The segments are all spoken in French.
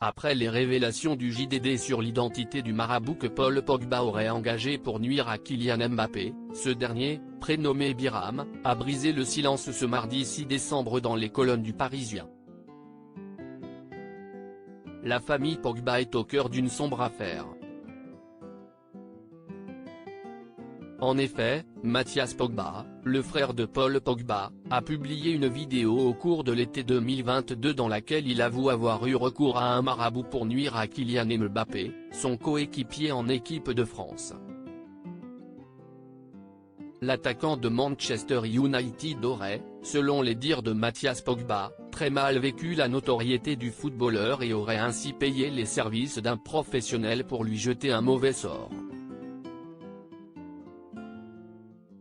après les révélations du JDD sur l'identité du marabout que Paul Pogba aurait engagé pour nuire à Kylian Mbappé, ce dernier, prénommé Biram, a brisé le silence ce mardi 6 décembre dans les colonnes du Parisien. La famille Pogba est au cœur d'une sombre affaire. En effet, Mathias Pogba, le frère de Paul Pogba, a publié une vidéo au cours de l'été 2022 dans laquelle il avoue avoir eu recours à un marabout pour nuire à Kylian Mbappé, son coéquipier en équipe de France. L'attaquant de Manchester United aurait, selon les dires de Mathias Pogba, très mal vécu la notoriété du footballeur et aurait ainsi payé les services d'un professionnel pour lui jeter un mauvais sort.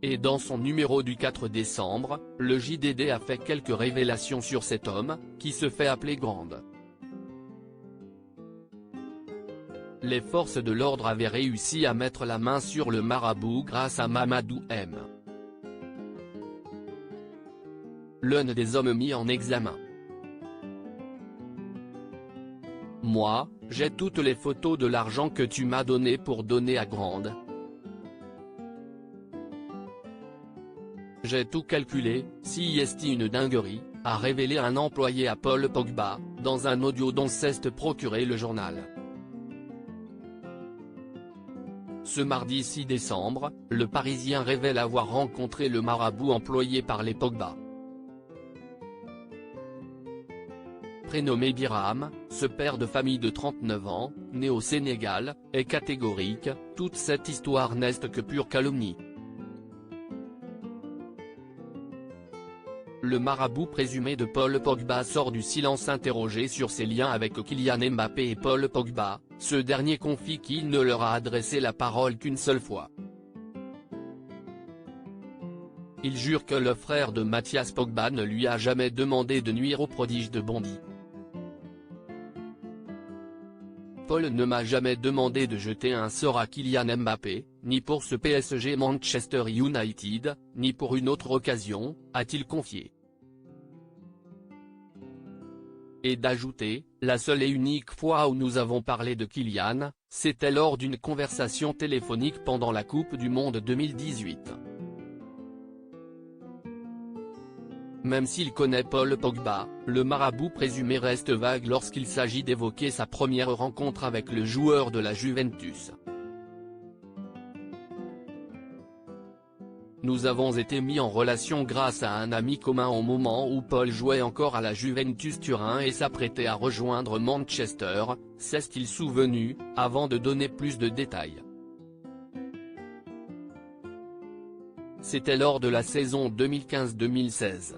Et dans son numéro du 4 décembre, le JDD a fait quelques révélations sur cet homme, qui se fait appeler Grande. Les forces de l'ordre avaient réussi à mettre la main sur le marabout grâce à Mamadou M, l'un des hommes mis en examen. Moi, j'ai toutes les photos de l'argent que tu m'as donné pour donner à Grande. J'ai tout calculé, si est une dinguerie, a révélé un employé à Paul Pogba, dans un audio dont s'est procuré le journal. Ce mardi 6 décembre, le Parisien révèle avoir rencontré le marabout employé par les Pogba. Prénommé Biram, ce père de famille de 39 ans, né au Sénégal, est catégorique, toute cette histoire n'est que pure calomnie. Le marabout présumé de Paul Pogba sort du silence interrogé sur ses liens avec Kylian Mbappé et Paul Pogba, ce dernier confie qu'il ne leur a adressé la parole qu'une seule fois. Il jure que le frère de Mathias Pogba ne lui a jamais demandé de nuire au prodige de Bondy. Paul ne m'a jamais demandé de jeter un sort à Kylian Mbappé, ni pour ce PSG Manchester United, ni pour une autre occasion, a-t-il confié. Et d'ajouter, la seule et unique fois où nous avons parlé de Kylian, c'était lors d'une conversation téléphonique pendant la Coupe du Monde 2018. Même s'il connaît Paul Pogba, le marabout présumé reste vague lorsqu'il s'agit d'évoquer sa première rencontre avec le joueur de la Juventus. Nous avons été mis en relation grâce à un ami commun au moment où Paul jouait encore à la Juventus Turin et s'apprêtait à rejoindre Manchester, s'est-il souvenu, avant de donner plus de détails. C'était lors de la saison 2015-2016.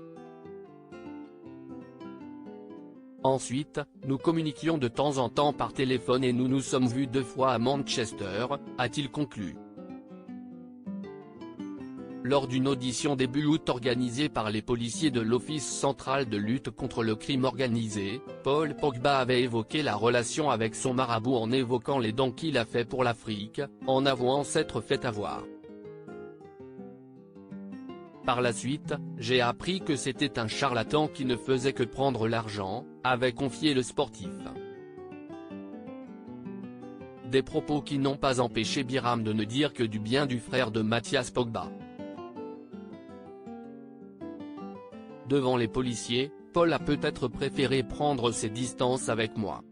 Ensuite, nous communiquions de temps en temps par téléphone et nous nous sommes vus 2 fois à Manchester, a-t-il conclu. Lors d'une audition début août organisée par les policiers de l'Office central de lutte contre le crime organisé, Paul Pogba avait évoqué la relation avec son marabout en évoquant les dons qu'il a fait pour l'Afrique, en avouant s'être fait avoir. Par la suite, j'ai appris que c'était un charlatan qui ne faisait que prendre l'argent, avait confié le sportif. Des propos qui n'ont pas empêché Biram de ne dire que du bien du frère de Mathias Pogba. Devant les policiers, Paul a peut-être préféré prendre ses distances avec moi.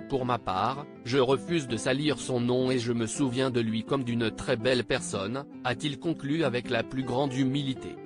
Pour ma part, je refuse de salir son nom et je me souviens de lui comme d'une très belle personne, a-t-il conclu avec la plus grande humilité.